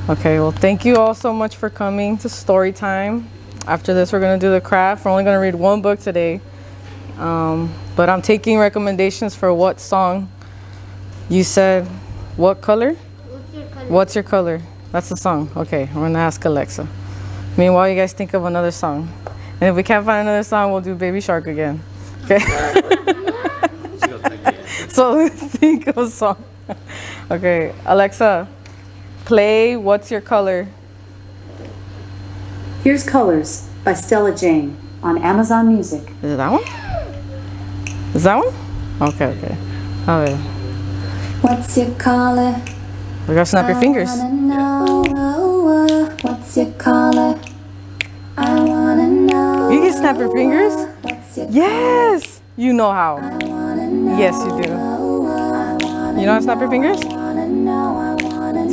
Okay, well, thank you all so much for coming to story time. After this, we're going to do the craft. We're only going to read one book today. But I'm taking recommendations for what song. You said, what color? What's your color? What's your color? That's the song. Okay, I'm going to ask Alexa. Meanwhile, you guys think of another song. And if we can't find another song, we'll do Baby Shark again. Okay? So think of a song. Okay, Alexa, play What's Your Color? Here's Colors by Stella Jane on Amazon Music. Is it that one? Is that one? Okay, okay. Okay. What's your color? We gotta snap your fingers. I wanna know. What's your color? I wanna know. You can snap your fingers? What's your Yes! You know how. Yes, you do. You know how to snap your fingers?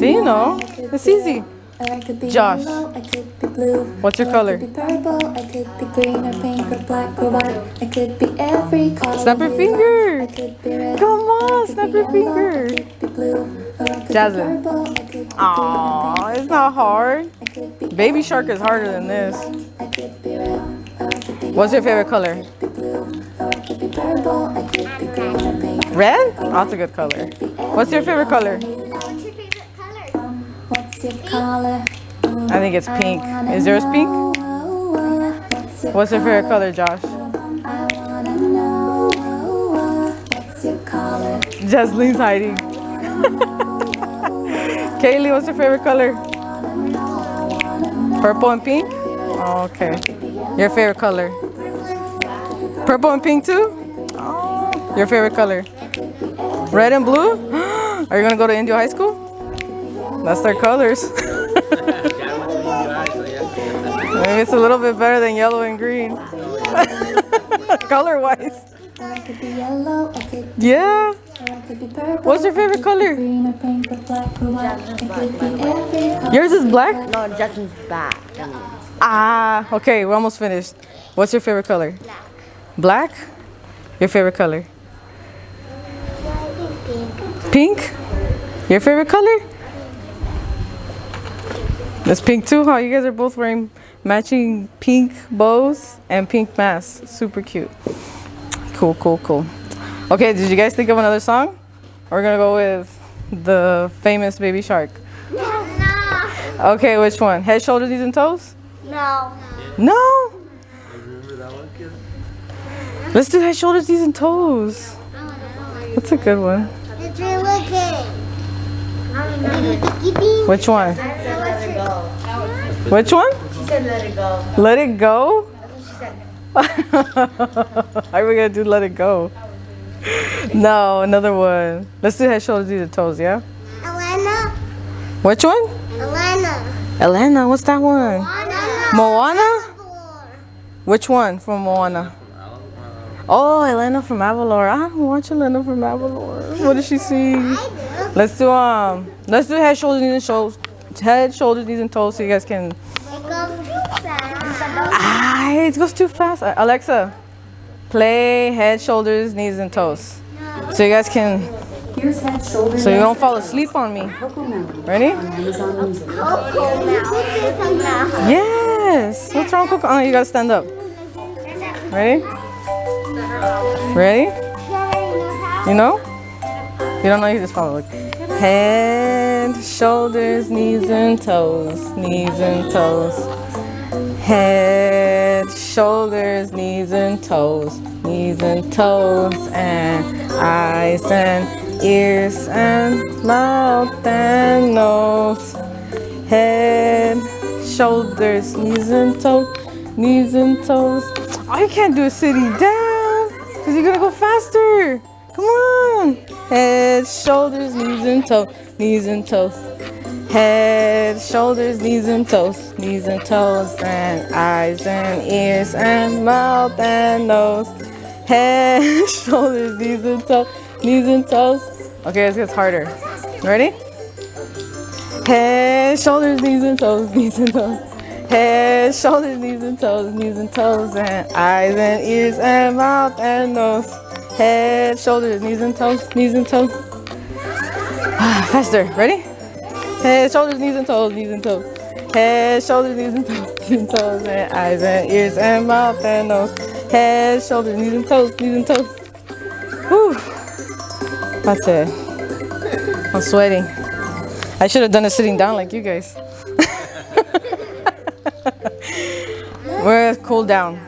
See, you know. It's easy. I could be Josh, yellow, I could be blue. what's your I color? could be purple, I could be green or pink or black or white. I could be every color. Snap your you finger. like. I could be red. Come on, I could snap be your yellow, finger. I could be blue. Or I could Jasmine. be purple, I could be green or Aww, pink it's or not black. hard. I could be Baby Shark is harder than this. I could be red. Or I could be What's your favorite yellow, color? I could be blue. Or I could be purple, I could be green or pink. Red? Oh, that's a good color. What's your favorite color? What's your favorite color? What's your color? I think it's pink. Is yours pink? What's your favorite color, Josh? I wanna know what's your color? Jaslene's hiding. Kaylee, what's your favorite color? Purple and pink? Oh, okay. Your favorite color? Purple and pink too? Oh, your favorite color? Red and blue? Are you gonna go to Indio High School? That's their colors. Maybe it's a little bit better than yellow and green. Color-wise. Or I could be yellow, I could be Yeah. or I could be purple. What's your favorite I could color? be green or pink or black or white. I could be every color. Yours is black? No, Justin's back. Ah, okay, we're almost finished. What's your favorite color? Black. Black? Your favorite color? Pink. Pink? Your favorite color? That's pink too, huh? You guys are both wearing matching pink bows and pink masks. Super cute. Cool, cool, cool. Okay, did you guys think of another song? Or we're gonna go with the famous Baby Shark. No. Okay, which one? Head, shoulders, knees, and toes? No. No? Remember that one, kid? Let's do head, shoulders, knees, and toes. That's a good one. Did you look at? Which one? Which one? She said let it go. Let it go? That's what she said. How are we gonna do let it go? No, another one. Let's do head, shoulders, knees, and toes, yeah? Elena. Which one? Elena. Elena, what's that one? Moana? Moana? Which one from Moana? Oh, Elena from Avalor. I don't watch Elena from Avalor. What does she sing? Let's do head, shoulders, knees, and toes. Head, shoulders, knees, and toes, so you guys can. It goes too fast. It goes too fast. Alexa, play head, shoulders, knees, and toes, so you guys can. Here's head, shoulders. So you don't fall asleep on me. Cocoa Mountain Ready? on Amazon Music. Cocoa now. Yes. What's wrong, Coco? Oh, you gotta stand up. Ready? Ready? You know? You don't know, you just follow. Look. Head, shoulders, knees and toes, knees and toes. Head, shoulders, knees and toes, and eyes and ears and mouth and nose. Head, shoulders, knees and toes. Oh, you can't do it sitting down because you're gonna go faster. Come on. Head, shoulders, knees and toes. Head, shoulders, knees and toes, and eyes and ears and mouth and nose. Head, shoulders, knees and toes. Okay, this gets harder. Ready? Head, shoulders, knees and toes. Head, shoulders, knees and toes, and eyes and ears and mouth and nose. Head, shoulders, knees and toes. Faster. Ready? Head, shoulders, knees and toes, knees and toes. Head, shoulders, knees and toes, knees and toes, and eyes and ears and mouth and nose. Head, shoulders, knees and toes, knees and toes. Whew. That's it. I'm sweating. I should have done it sitting down like you guys. We're cool down.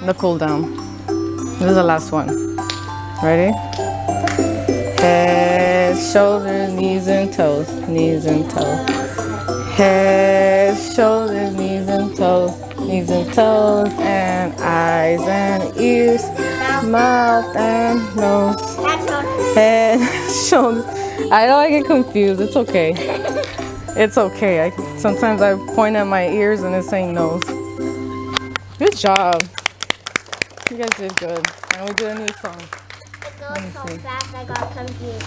The cool down. This is the last one. Ready? Head, shoulders, knees and toes, knees and toes. Head, shoulders, knees and toes, and eyes and ears, mouth and nose. Head, shoulders. I know I get confused. It's okay. It's okay. Sometimes I point at my ears and it's saying nose. Good job. You guys did good. And we did a new song. It goes so fast, I got confused.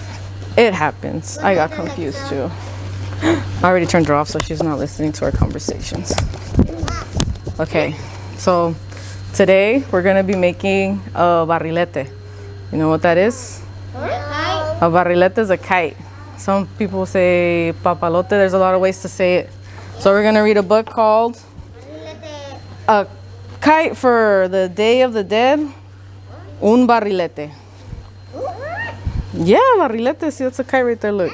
It happens. I got confused too. I already turned her off so she's not listening to our conversations. Okay, so today we're gonna be making a barrilete. You know what that is? A barrilete is a kite. Some people say papalote. There's a lot of ways to say it. So we're gonna read a book called A Kite for the Day of the Dead. Un barrilete. Yeah, barrilete. See, that's a kite right there. Look.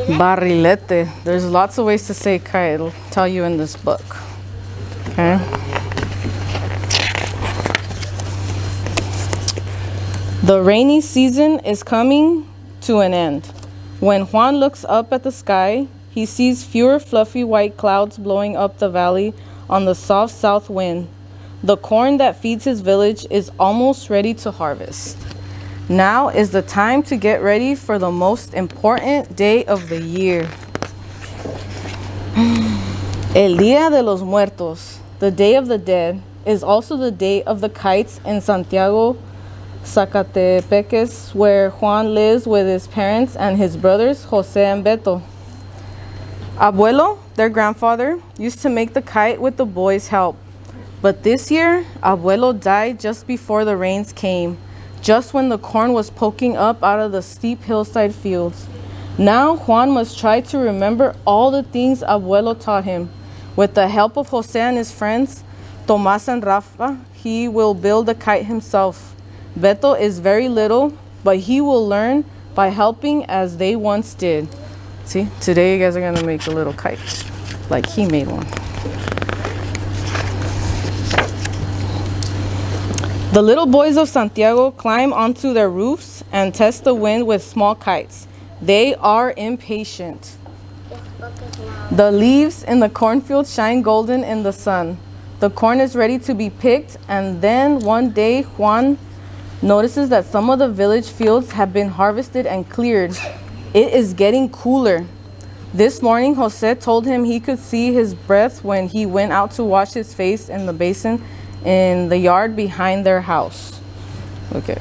Barrilete. There's lots of ways to say kite. It'll tell you in this book. Okay. The rainy season is coming to an end. When Juan looks up at the sky, he sees fewer fluffy white clouds blowing up the valley on the soft south wind. The corn that feeds his village is almost ready to harvest. Now is the time to get ready for the most important day of the year. El Día de los Muertos, the Day of the Dead, is also the day of the kites in Santiago, Zacatepeques, where Juan lives with his parents and his brothers, Jose and Beto. Abuelo, their grandfather, used to make the kite with the boys' help. But this year, Abuelo died just before the rains came, just when the corn was poking up out of the steep hillside fields. Now Juan must try to remember all the things Abuelo taught him. With the help of Jose and his friends, Tomás and Rafa, he will build a kite himself. Beto is very little, but he will learn by helping as they once did. See, today you guys are gonna make a little kite, like he made one. The little boys of Santiago climb onto their roofs and test the wind with small kites. They are impatient. The leaves in the cornfield shine golden in the sun. The corn is ready to be picked, and then one day Juan notices that some of the village fields have been harvested and cleared. It is getting cooler. This morning, Jose told him he could see his breath when he went out to wash his face in the basin in the yard behind their house. Okay.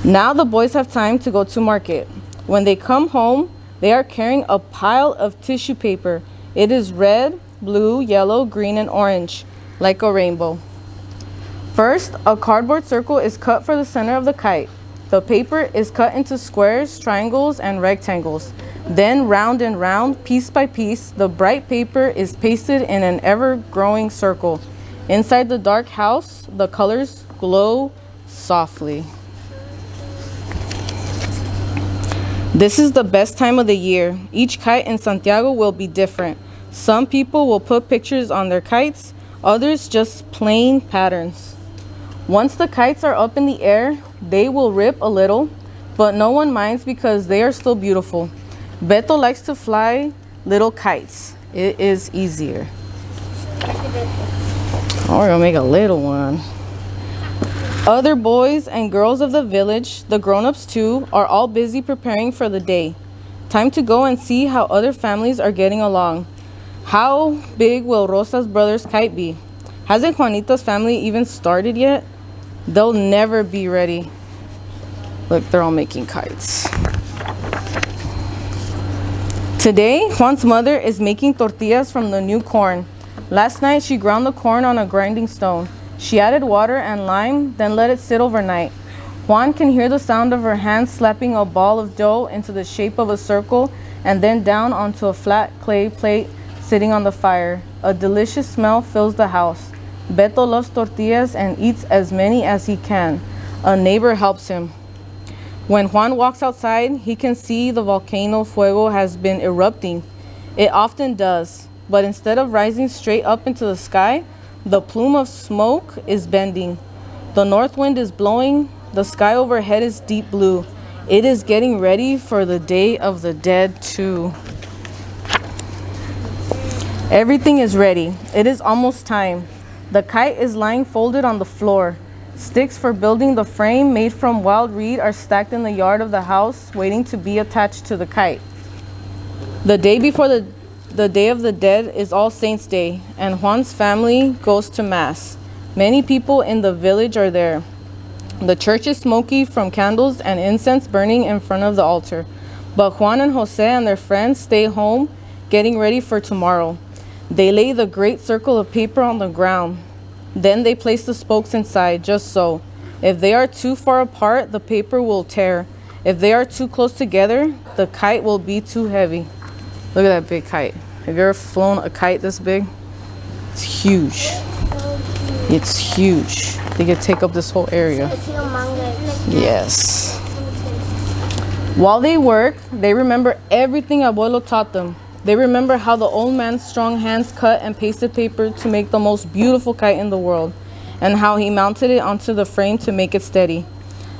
Now the boys have time to go to market. When they come home, they are carrying a pile of tissue paper. It is red, blue, yellow, green, and orange, like a rainbow. First, a cardboard circle is cut for the center of the kite. The paper is cut into squares, triangles, and rectangles. Then, round and round, piece by piece, the bright paper is pasted in an ever-growing circle. Inside the dark house, the colors glow softly. This is the best time of the year. Each kite in Santiago will be different. Some people will put pictures on their kites, others just plain patterns. Once the kites are up in the air, they will rip a little, but no one minds because they are still beautiful. Beto likes to fly little kites. It is easier. Oh, we're gonna make a little one. Other boys and girls of the village, the grown-ups too, are all busy preparing for the day. Time to go and see how other families are getting along. How big will Rosa's brother's kite be? Hasn't Juanita's family even started yet? They'll never be ready. Look, they're all making kites. Today, Juan's mother is making tortillas from the new corn. Last night, she ground the corn on a grinding stone. She added water and lime, then let it sit overnight. Juan can hear the sound of her hands slapping a ball of dough into the shape of a circle and then down onto a flat clay plate sitting on the fire. A delicious smell fills the house. Beto loves tortillas and eats as many as he can. A neighbor helps him. When Juan walks outside, he can see the volcano fuego has been erupting. It often does, but instead of rising straight up into the sky, the plume of smoke is bending. The north wind is blowing. The sky overhead is deep blue. It is getting ready for the Day of the Dead too. Everything is ready. It is almost time. The kite is lying folded on the floor. Sticks for building the frame made from wild reed are stacked in the yard of the house, waiting to be attached to the kite. The day before the Day of the Dead is All Saints' Day, and Juan's family goes to Mass. Many people in the village are there. The church is smoky from candles and incense burning in front of the altar. But Juan and Jose and their friends stay home, getting ready for tomorrow. They lay the great circle of paper on the ground. Then they place the spokes inside, just so. If they are too far apart, the paper will tear. If they are too close together, the kite will be too heavy. Look at that big kite. Have you ever flown a kite this big? It's huge. It's huge. They could take up this whole area. It's humongous. Yes. While they work, they remember everything Abuelo taught them. They remember how the old man's strong hands cut and pasted paper to make the most beautiful kite in the world, and how he mounted it onto the frame to make it steady.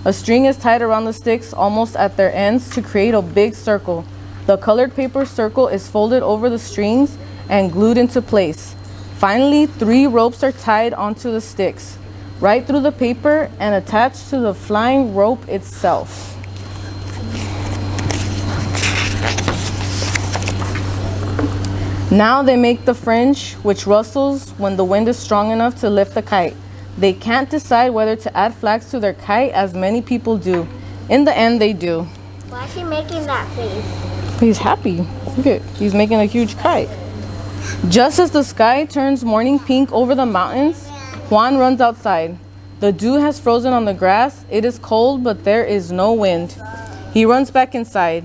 A string is tied around the sticks almost at their ends to create a big circle. The colored paper circle is folded over the strings and glued into place. Finally, 3 ropes are tied onto the sticks, right through the paper and attached to the flying rope itself. Now they make the fringe, which rustles when the wind is strong enough to lift the kite. They can't decide whether to add flags to their kite, as many people do. In the end, they do. Why is she making that face? He's happy. Look at, he's making a huge kite. Just as the sky turns morning pink over the mountains, Juan runs outside. The dew has frozen on the grass. It is cold, but there is no wind. He runs back inside.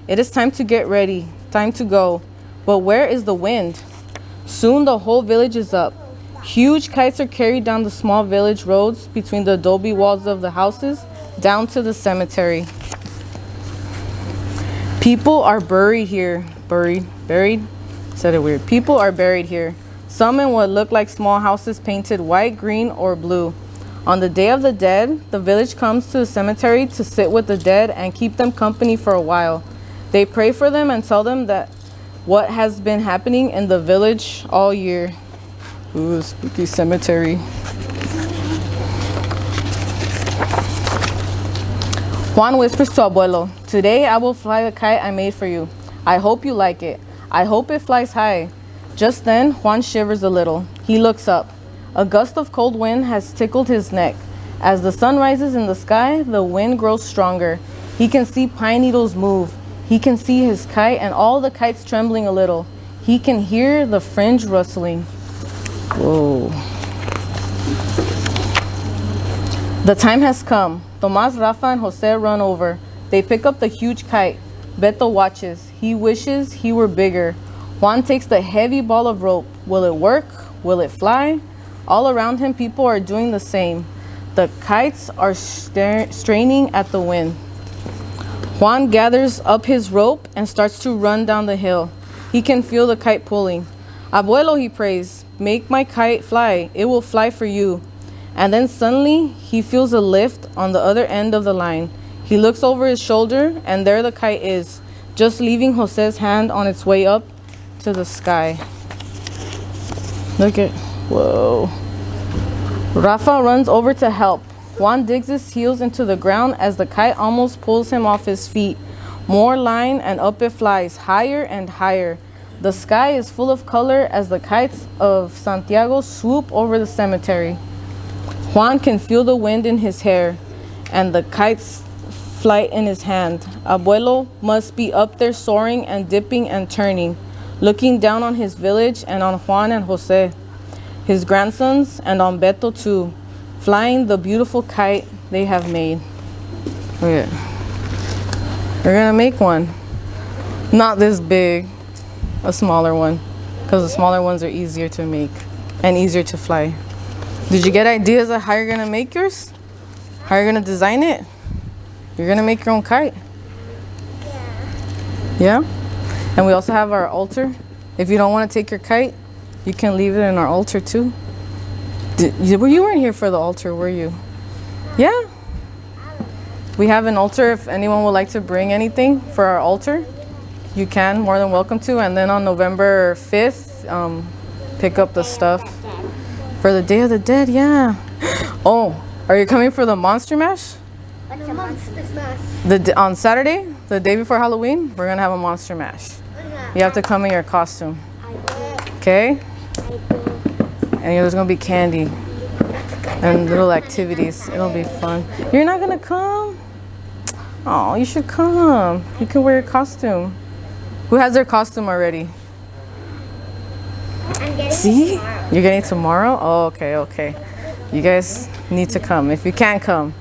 It is time to get ready, time to go. But where is the wind? Soon the whole village is up. Huge kites are carried down the small village roads between the adobe walls of the houses down to the cemetery. People are buried here. Buried? Said it weird. People are buried here. Some in what look like small houses painted white, green, or blue. On the Day of the Dead, the village comes to the cemetery to sit with the dead and keep them company for a while. They pray for them and tell them that what has been happening in the village all year. Ooh, spooky cemetery. Juan whispers to Abuelo, "Today I will fly the kite I made for you. I hope you like it. I hope it flies high." Just then, Juan shivers a little. He looks up. A gust of cold wind has tickled his neck. As the sun rises in the sky, the wind grows stronger. He can see pine needles move. He can see his kite and all the kites trembling a little. He can hear the fringe rustling. Whoa. The time has come. Tomás, Rafa, and Jose run over. They pick up the huge kite. Beto watches. He wishes he were bigger. Juan takes the heavy ball of rope. Will it work? Will it fly? All around him, people are doing the same. The kites are straining at the wind. Juan gathers up his rope and starts to run down the hill. He can feel the kite pulling. "Abuelo," he prays, "make my kite fly. It will fly for you." And then suddenly he feels a lift on the other end of the line. He looks over his shoulder and there the kite is, just leaving Jose's hand on its way up to the sky. Look at, whoa. Rafa runs over to help. Juan digs his heels into the ground as the kite almost pulls him off his feet. More line and up it flies, higher and higher. The sky is full of color as the kites of Santiago swoop over the cemetery. Juan can feel the wind in his hair and the kite's flight in his hand. Abuelo must be up there soaring and dipping and turning, looking down on his village and on Juan and Jose, his grandsons, and on Beto too, flying the beautiful kite they have made. Look at. We're gonna make one. Not this big, a smaller one, because the smaller ones are easier to make and easier to fly. Did you get ideas of how you're gonna make yours? How you're gonna design it? You're gonna make your own kite. Yeah? And we also have our altar. If you don't want to take your kite, you can leave it in our altar too. You weren't here for the altar, were you? Yeah. We have an altar. If anyone would like to bring anything for our altar, you can, more than welcome to. And then on November 5th, pick up the stuff for the Day of the Dead. Yeah. Oh, are you coming for the Monster Mash? What's a monster smash? On Saturday, the day before Halloween, we're gonna have a Monster Mash. You have to come in your costume. Okay? And there's gonna be candy and little activities. It'll be fun. You're not gonna come? Oh, you should come. You can wear your costume. Who has their costume already? I'm getting See? it tomorrow. You're getting it tomorrow? Oh, okay, okay. You guys need to come. If you can't come,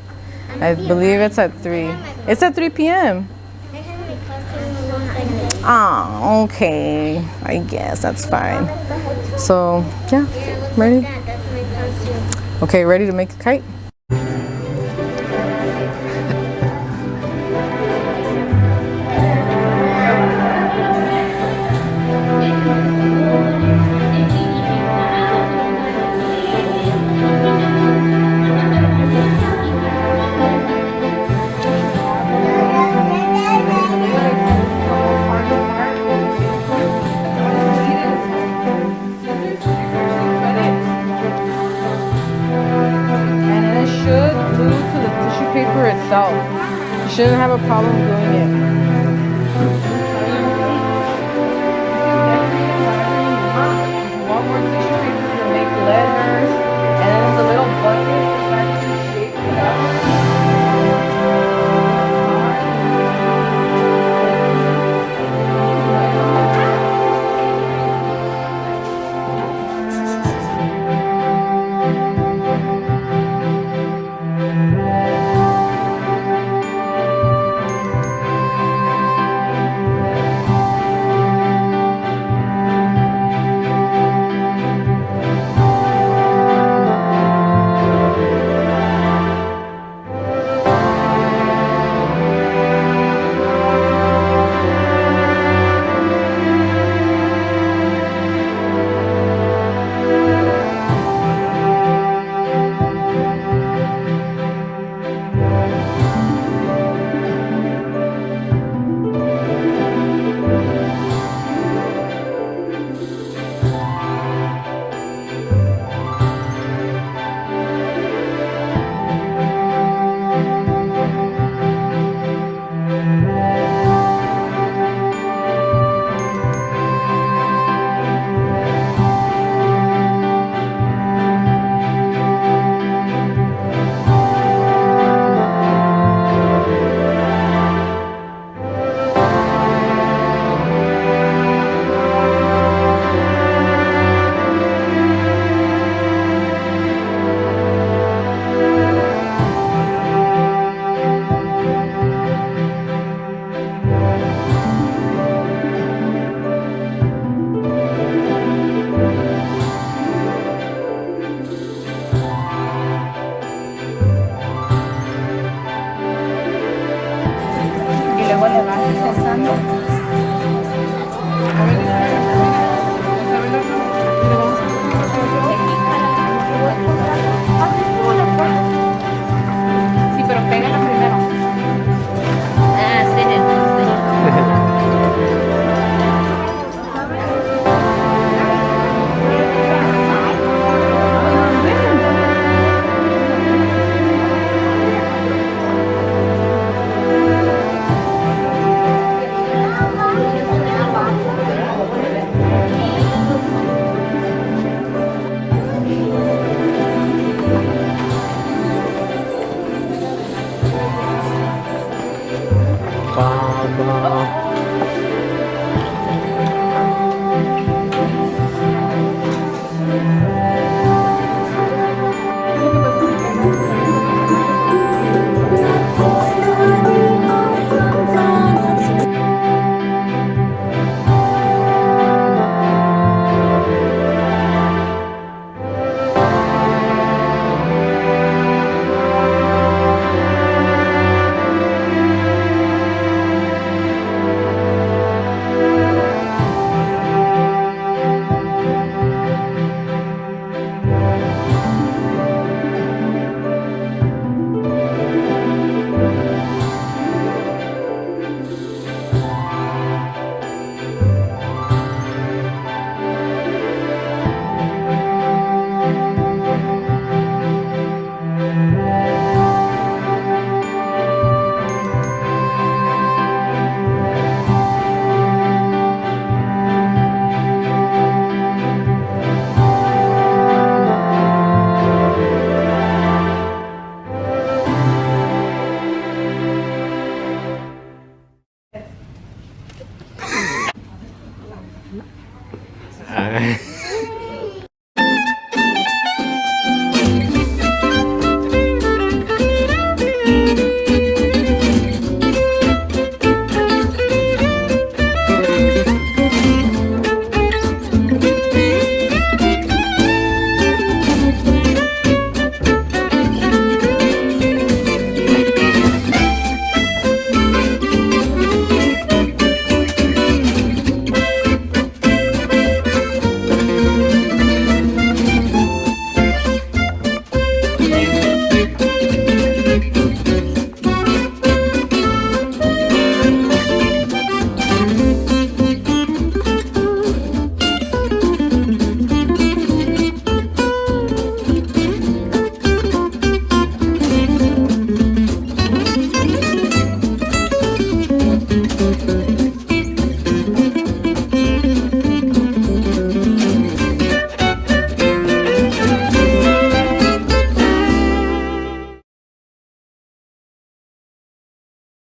I believe it's at 3. It's at 3 p.m. I have my costume like this. Oh, okay. I guess that's fine. So, yeah. Ready? That's my costume. Okay, ready to make a kite? Paper itself. You shouldn't have a problem doing it. If you want more tissue paper to make letters, and then there's a little bucket to actually shape it up.